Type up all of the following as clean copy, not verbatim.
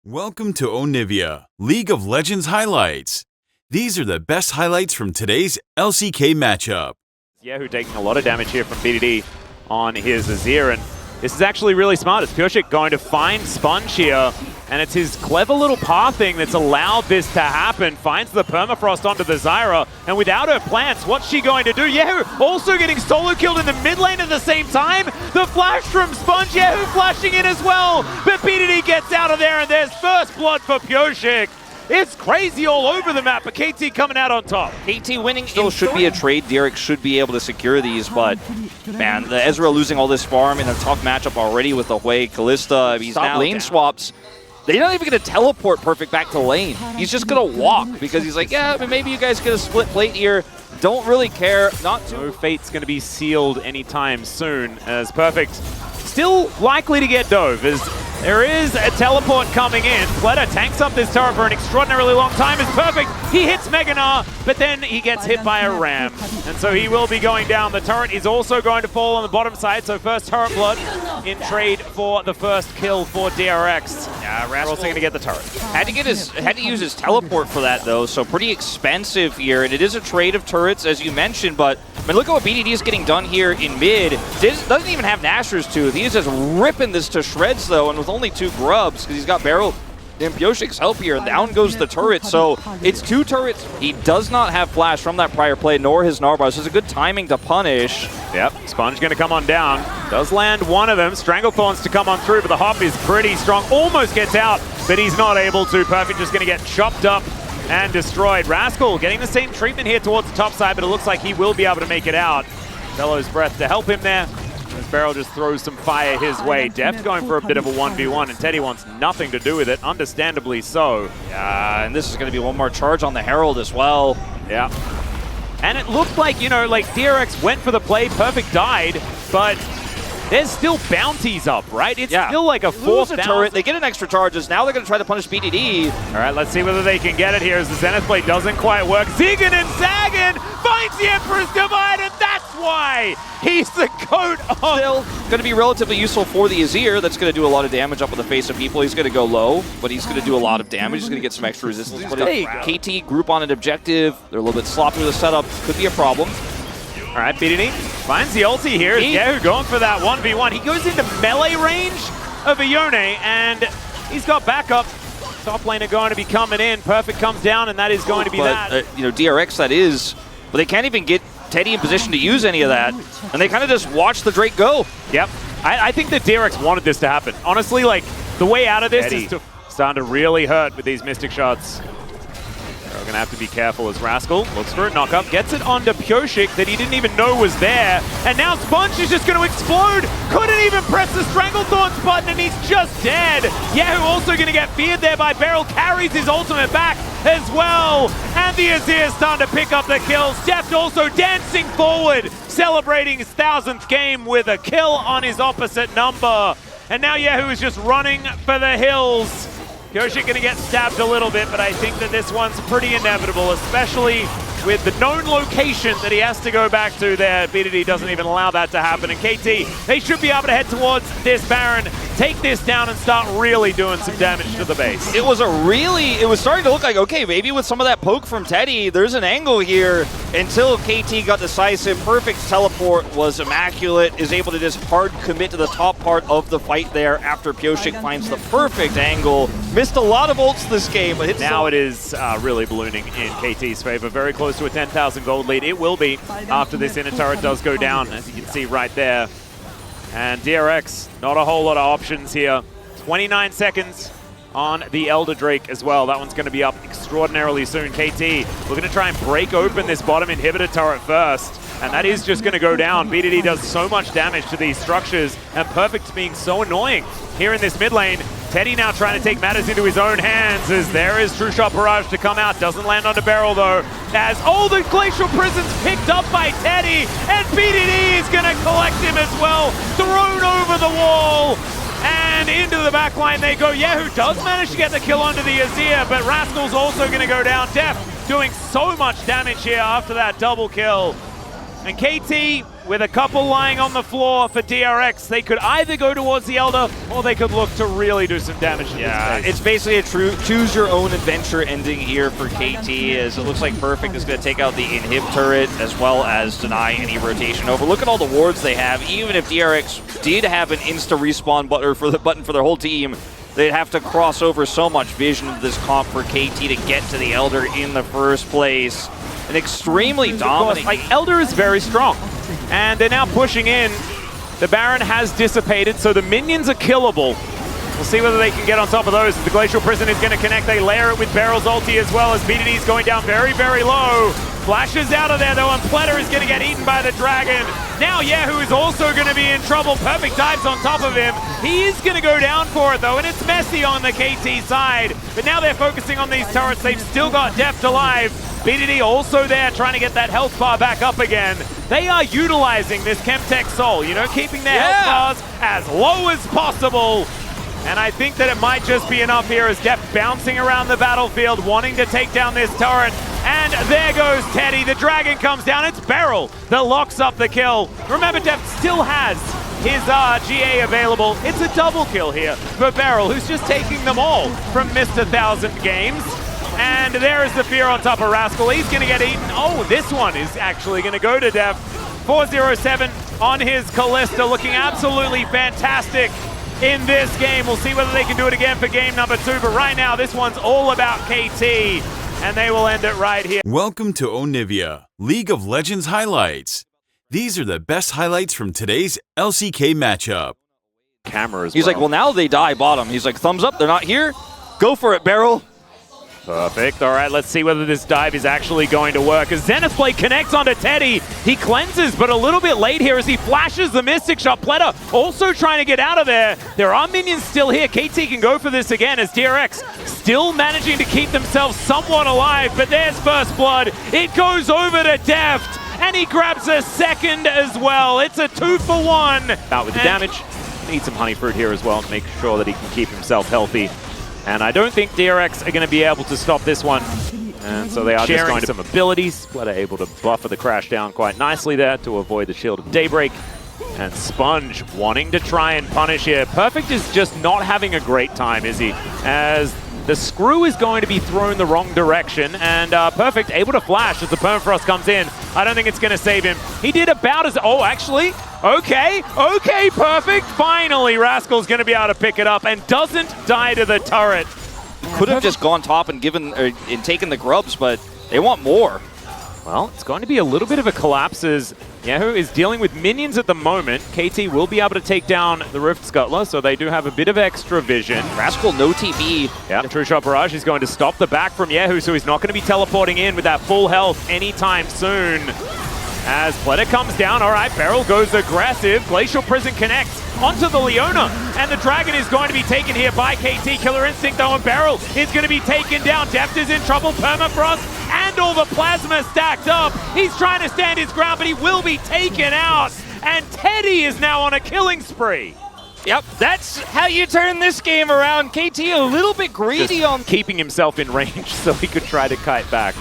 Welcome to Onivia, League of Legends highlights. These are the best highlights from today's LCK matchup. Yehu taking a lot of damage here from BDD on his Azir, and this is actually really smart. It's Purshik going to find Sponge here, and it's his clever little pathing that's allowed this to happen. Finds the permafrost onto the Zyra, and without her plants, what's she going to do? Yehu also getting solo killed in the mid lane at the same time. The flash from Sponge, Yehu flashing in as well, but BDD gets out of there, and there's first blood for Purshik. It's crazy all over the map, but KT coming out on top. KT winning still should be a trade. DRX should be able to secure these, but man, the Ezreal losing all this farm in a tough matchup already with the Hui, Kalista. He's now lane swaps. They're not even going to teleport Perfect back to lane. He's just going to walk because he's like, yeah, but maybe you guys get a split plate here. Don't really care. Not too. No fate's going to be sealed anytime soon, as Perfect still likely to get dove, as there is a teleport coming in. Fleta tanks up this turret for an extraordinarily long time. Is Perfect. He hits Meganar, but then he gets hit by a ram, and so he will be going down. The turret is also going to fall on the bottom side, so first turret blood in trade for the first kill for DRX. Yeah, We're also going to get the turret. Had to use his teleport for that though, so pretty expensive here, and it is a trade of turrets as you mentioned. But I mean, look at what BDD is getting done here in mid. Doesn't even have Nashor's tooth. He's just ripping this to shreds though, and with only 2 grubs because he's got barrel and Pioshik's help here, and down goes the turret. So it's 2 turrets. He does not have flash from that prior play, nor his Narbar, so it's a good timing to punish. Yep, Sponge going to come on down. Does land one of them. Stranglethorns to come on through, but the hop is pretty strong. Almost gets out, but he's not able to. Perfect just going to get chopped up and destroyed. Rascal getting the same treatment here towards the top side, but it looks like he will be able to make it out. Fellow's breath to help him there. As Barrel just throws some fire his way. Deft going for a bit of a 1v1, and Teddy wants nothing to do with it, understandably so. Yeah, and this is going to be one more charge on the Herald as well. Yeah. And it looked like, you know, like DRX went for the play, Perfect died, but there's still bounties up, right? It's still like a 4th turret. They get an extra charges. Now they're going to try to punish BDD. All right, let's see whether they can get it here as the Zenith Blade doesn't quite work. Zegan and Zagan finds the Emperor's Divide, and that's why he's the goat of... Still going to be relatively useful for the Azir. That's going to do a lot of damage up in the face of people. He's going to go low, but he's going to do a lot of damage. He's going to get some extra resistance. But KT group on an objective. They're a little bit sloppy with the setup. Could be a problem. All right, BDD finds the ulti here. Yehu going for that 1v1. He goes into melee range of Ione, and he's got backup. Top laner going to be coming in. Perfect comes down, and that is going to be that. You know, DRX that is, but they can't even get Teddy in position to use any of that, and they kind of just watch the Drake go. Yep. I think that DRX wanted this to happen. Honestly, like, the way out of this is starting to really hurt with these Mystic shots. We're going to have to be careful as Rascal looks for a knockup, gets it onto Pioshik that he didn't even know was there, and now Sponge is just going to explode. Couldn't even press the Stranglethorns button, and he's just dead. Yehu also going to get feared there by Beryl, carries his ultimate back as well, and the Azir is starting to pick up the kills. Deft also dancing forward, celebrating his 1000th game with a kill on his opposite number, and now Yehu is just running for the hills. Pioshik going to get stabbed a little bit, but I think that this one's pretty inevitable, especially with the known location that he has to go back to there. BDD doesn't even allow that to happen. And KT, they should be able to head towards this Baron, take this down, and start really doing some damage to the base. It was starting to look like, okay, maybe with some of that poke from Teddy, there's an angle here until KT got decisive. Perfect teleport was immaculate, is able to just hard commit to the top part of the fight there after Pioshik finds the perfect angle. Missed a lot of ults this game, but now it is really ballooning in KT's favor. Very close to a 10,000 gold lead. It will be after this inner turret does go down, as you can see right there. And DRX, not a whole lot of options here. 29 seconds on the Elder Drake as well. That one's going to be up extraordinarily soon. KT, we're going to try and break open this bottom inhibitor turret first, and that is just going to go down. BDD does so much damage to these structures, and Perfect being so annoying here in this mid lane. Teddy now trying to take matters into his own hands as there is True Shot Barrage to come out. Doesn't land onto Beryl though. As the Glacial Prison's picked up by Teddy, and BDD is going to collect him as well. Thrown over the wall, and into the back line they go. Yehu does manage to get the kill onto the Azir, but Rascal's also going to go down. Deft doing so much damage here after that double kill. And KT, with a couple lying on the floor for DRX. They could either go towards the Elder, or they could look to really do some damage to this base. It's basically a true choose-your-own-adventure ending here for KT, as it looks like Perfect is going to take out the inhib turret, as well as deny any rotation over. Look at all the wards they have. Even if DRX did have an insta-respawn button for their whole team, they'd have to cross over so much vision of this comp for KT to get to the Elder in the first place. An extremely dominant... Like, Elder is very strong, and they're now pushing in. The Baron has dissipated, so the minions are killable. We'll see whether they can get on top of those. The Glacial Prison is going to connect. They layer it with Barrel's ulti as well, as BDD is going down very, very low. Flashes out of there, though, and Pleta is going to get eaten by the Dragon. Now Yahoo is also going to be in trouble. Perfect dives on top of him. He is going to go down for it, though, and it's messy on the KT side. But now they're focusing on these turrets. They've still got Deft alive. BDD also there, trying to get that health bar back up again. They are utilizing this Chemtech Soul, you know, keeping their health bars as low as possible. And I think that it might just be enough here, as Deft bouncing around the battlefield, wanting to take down this turret. And there goes Teddy. The Dragon comes down. It's Beryl that locks up the kill. Remember, Deft still has his GA available. It's a double kill here for Beryl, who's just taking them all from Mr. 1000 Games. And there is the fear on top of Rascal. He's going to get eaten. Oh, this one is actually going to go to Deft. 407 on his Callista, looking absolutely fantastic in this game. We'll see whether they can do it again for game number 2, but right now this one's all about KT, and they will end it right here. Welcome to Onivia, League of Legends highlights. These are the best highlights from today's LCK matchup. Camera as He's like, well, now they die bottom. He's like, thumbs up, they're not here. Go for it, Beryl. Perfect. All right, let's see whether this dive is actually going to work. As Zenith Blade connects onto Teddy, he cleanses, but a little bit late here as he flashes the Mystic Shot. Pleta also trying to get out of there. There are minions still here. KT can go for this again, as DRX still managing to keep themselves somewhat alive, but there's first blood. It goes over to Deft, and he grabs a second as well. It's a 2-for-1. Out with the damage. Needs some honey fruit here as well to make sure that he can keep himself healthy. And I don't think DRX are going to be able to stop this one. And so they are just going to some abilities. Pleta able to buffer the crash down quite nicely there to avoid the Shield of Daybreak. And Sponge wanting to try and punish here. Perfect is just not having a great time, is he? As the screw is going to be thrown the wrong direction, and Perfect able to flash as the Permafrost comes in. I don't think it's going to save him. He did about as... Oh, actually... Okay, Perfect. Finally, Rascal's going to be able to pick it up and doesn't die to the turret. Could have just gone top and taken the grubs, but they want more. Well, it's going to be a little bit of a collapse as Yahoo is dealing with minions at the moment. KT will be able to take down the Rift Scuttler, so they do have a bit of extra vision. Rascal, no TP. Yeah, True Shot Barrage is going to stop the back from Yahoo, so he's not going to be teleporting in with that full health anytime soon. As Pleta comes down, all right, Beryl goes aggressive. Glacial Prison connects onto the Leona, and the Dragon is going to be taken here by KT. Killer Instinct, though, and Beryl is going to be taken down. Deft is in trouble. Permafrost and all the plasma stacked up. He's trying to stand his ground, but he will be taken out. And Teddy is now on a killing spree. Yep, that's how you turn this game around. KT a little bit greedy just on keeping himself in range so he could try to kite back.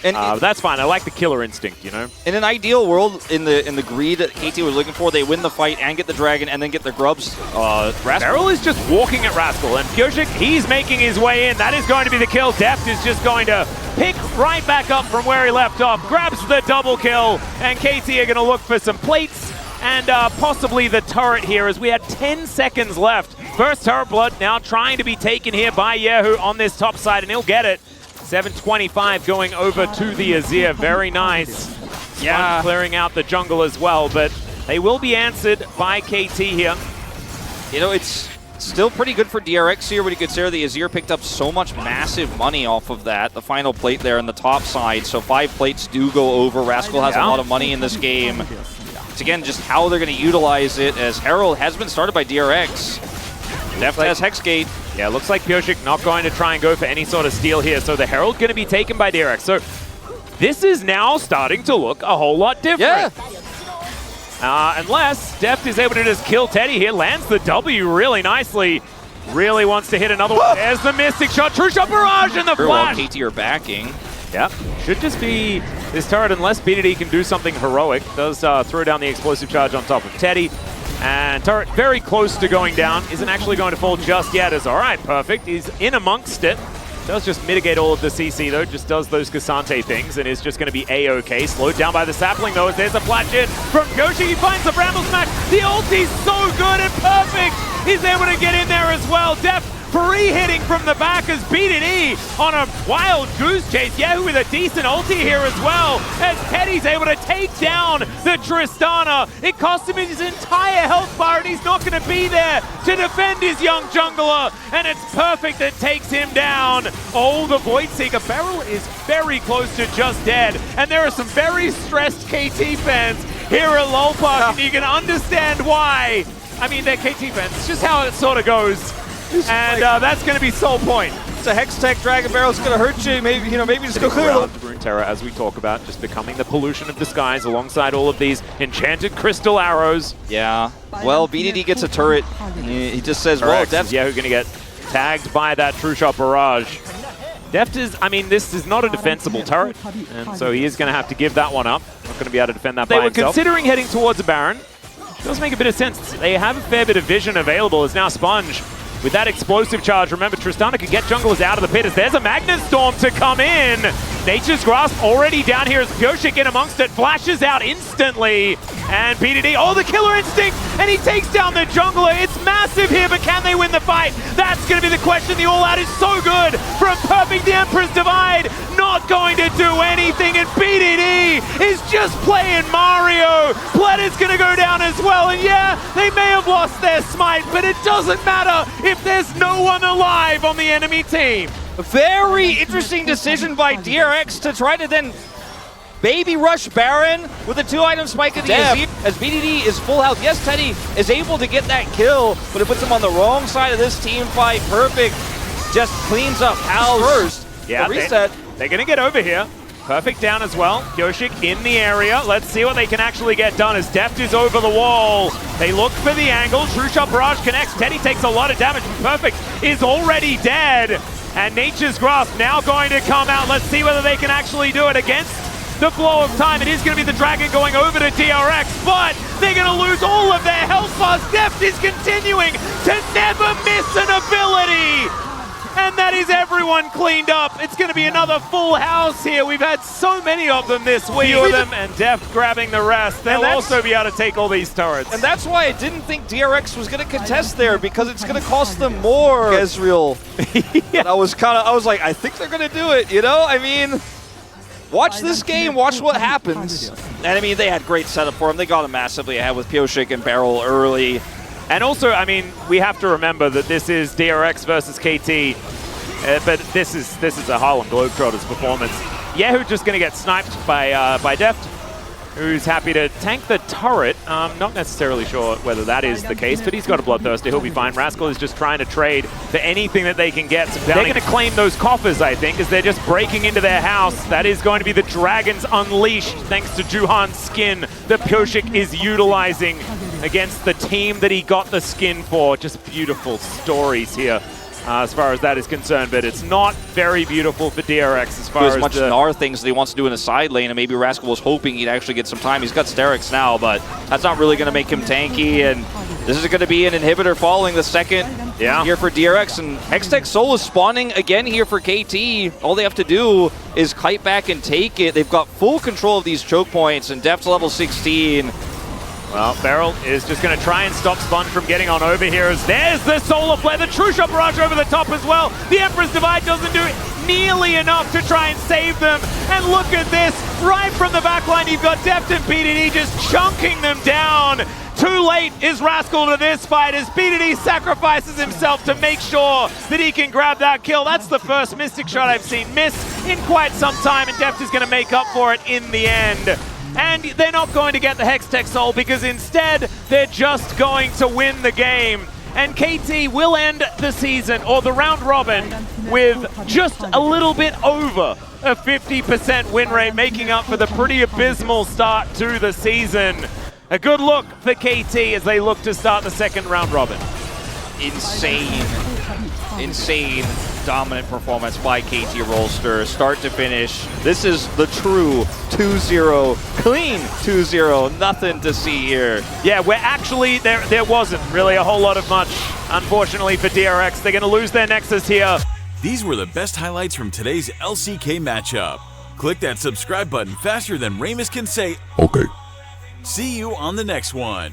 And that's fine. I like the killer instinct, you know? In an ideal world, in the greed that KT was looking for, they win the fight and get the Dragon and then get their grubs. Beryl is just walking at Rascal, and Pioshik, he's making his way in. That is going to be the kill. Deft is just going to pick right back up from where he left off, grabs the double kill, and KT are going to look for some plates and possibly the turret here, as we had 10 seconds left. First turret blood now trying to be taken here by Yahoo on this top side, and he'll get it. 725 going over to the Azir. Very nice. Yeah, clearing out the jungle as well, but they will be answered by KT here. You know, it's still pretty good for DRX here when you consider the Azir picked up so much massive money off of that. The final plate there on the top side, so 5 plates do go over. Rascal has a lot of money in this game. It's again just how they're going to utilize it, as Herald has been started by DRX. Definitely has Hexgate. Yeah, looks like Pioshik not going to try and go for any sort of steal here, so the Herald going to be taken by DRX. So this is now starting to look a whole lot different. Yeah. Unless Deft is able to just kill Teddy here, lands the W really nicely. Really wants to hit another one. There's the Mystic Shot, True Shot Barrage, and the flash. KT are backing. Yeah, should just be this turret unless BDD can do something heroic. Does throw down the explosive charge on top of Teddy. And turret very close to going down. Isn't actually going to fall just yet. Is all right, perfect. He's in amongst it. Does just mitigate all of the CC though. Just does those Cassante things and is just going to be A-OK. Slowed down by the sapling though as there's a flash in from Yoshi. He finds the Bramble Smash. The ulti's so good and perfect. He's able to get in there as well. Def free hitting from the back as BDD on a wild goose chase. Yahoo with a decent ulti here as well as Teddy's able to take down the Tristana. It cost him his entire health bar and he's not going to be there to defend his young jungler. And it's perfect that takes him down. Oh, the Void Seeker Beryl is very close to just dead. And there are some very stressed KT fans here at LoL Park and you can understand why. I mean, they're KT fans. It's just how it sort of goes. And that's going to be Soul Point. It's a Hex Tech Dragon Barrel's going to hurt you. Maybe, maybe just go clear. Runeterra, as we talk about, just becoming the pollution of the skies alongside all of these enchanted crystal arrows. Yeah. Well, BDD gets a turret. He just says, well, Def's Yahoo going to get tagged by that True Shot Barrage. Deft is, I mean, this is not a defensible turret, and so he is going to have to give that one up. Not going to be able to defend that by himself. They were considering heading towards a Baron. Does make a bit of sense. They have a fair bit of vision available as now Sponge with that explosive charge. Remember, Tristana can get junglers out of the pit as there's a Magnet Storm to come in. Nature's Grasp already down here as Pyoshik in amongst it, flashes out instantly. And BDD, oh, the Killer Instinct, and he takes down the jungler. It's massive here, but can they win the fight? That's going to be the question. The all-out is so good from Perfect. The Emperor's Divide not going to do anything, and BDD is just playing Mario. Pletter's going to go down as well, and yeah, they may have lost their smite, but it doesn't matter if there's no one alive on the enemy team. Very interesting decision by DRX to try to then baby rush Baron with a 2-item spike of the Azir. As BDD is full health. Yes, Teddy is able to get that kill, but it puts him on the wrong side of this team fight. Perfect just cleans up House first. Yeah, the reset. They're going to get over here. Perfect down as well. Yoshik in the area. Let's see what they can actually get done as Deft is over the wall. They look for the angle. True Shot Barrage connects. Teddy takes a lot of damage. Perfect is already dead. And Nature's Grasp now going to come out. Let's see whether they can actually do it against the flow of time. It is going to be the Dragon going over to DRX, but they're going to lose all of their health bars. Deft is continuing to never miss an ability. And that is everyone cleaned up. It's going to be another full house here. We've had so many of them this week. Few of them, and Deft grabbing the rest. They'll also be able to take all these turrets. And that's why I didn't think DRX was going to contest there, because it's going to cost them more. Ezreal. Yeah. And I was like, I think they're going to do it, you know? I mean, watch this game, watch what happens. And I mean, they had great setup for him. They got him massively ahead with Pyoshik and Beryl early. And also, I mean, we have to remember that this is DRX versus KT, but this is a Harlem Globetrotters performance. Yahoo just going to get sniped by Deft, who's happy to tank the turret. Not necessarily sure whether that is the case, but he's got a Bloodthirster. He'll be fine. Rascal is just trying to trade for anything that they can get. They're going to claim those coffers, I think, as they're just breaking into their house. That is going to be the Dragons Unleashed, thanks to Juhan's skin that Pyoshik is utilizing against the team that he got the skin for. Just beautiful stories here as far as that is concerned, but it's not very beautiful for DRX as far as much Gnar things that he wants to do in the side lane, and maybe Rascal was hoping he'd actually get some time. He's got Sterix now, but that's not really going to make him tanky, and this is going to be an inhibitor following the second here for DRX, and Hextech Soul is spawning again here for KT. All they have to do is kite back and take it. They've got full control of these choke points, and Deft's level 16. Well, Beryl is just going to try and stop Sponge from getting on over here. As there's the Solar Flare, the True Shot Barrage over the top as well. The Emperor's Divide doesn't do nearly enough to try and save them. And look at this, right from the backline, you've got Deft and BDD just chunking them down. Too late is Rascal to this fight as BDD sacrifices himself to make sure that he can grab that kill. That's the first Mystic shot I've seen miss in quite some time, and Deft is going to make up for it in the end. And they're not going to get the Hextech Soul because instead they're just going to win the game. And KT will end the season, or the round robin, with just a little bit over a 50% win rate, making up for the pretty abysmal start to the season. A good look for KT as they look to start the second round robin. Insane. insane, dominant performance by KT Rolster, start to finish. This is the true 2-0, clean 2-0, nothing to see here. Yeah, where actually there wasn't really a whole lot of much, unfortunately for DRX. They're going to lose their nexus here. These were the best highlights from today's LCK matchup. Click that subscribe button faster than Ramus can say, Okay. see you on the next one.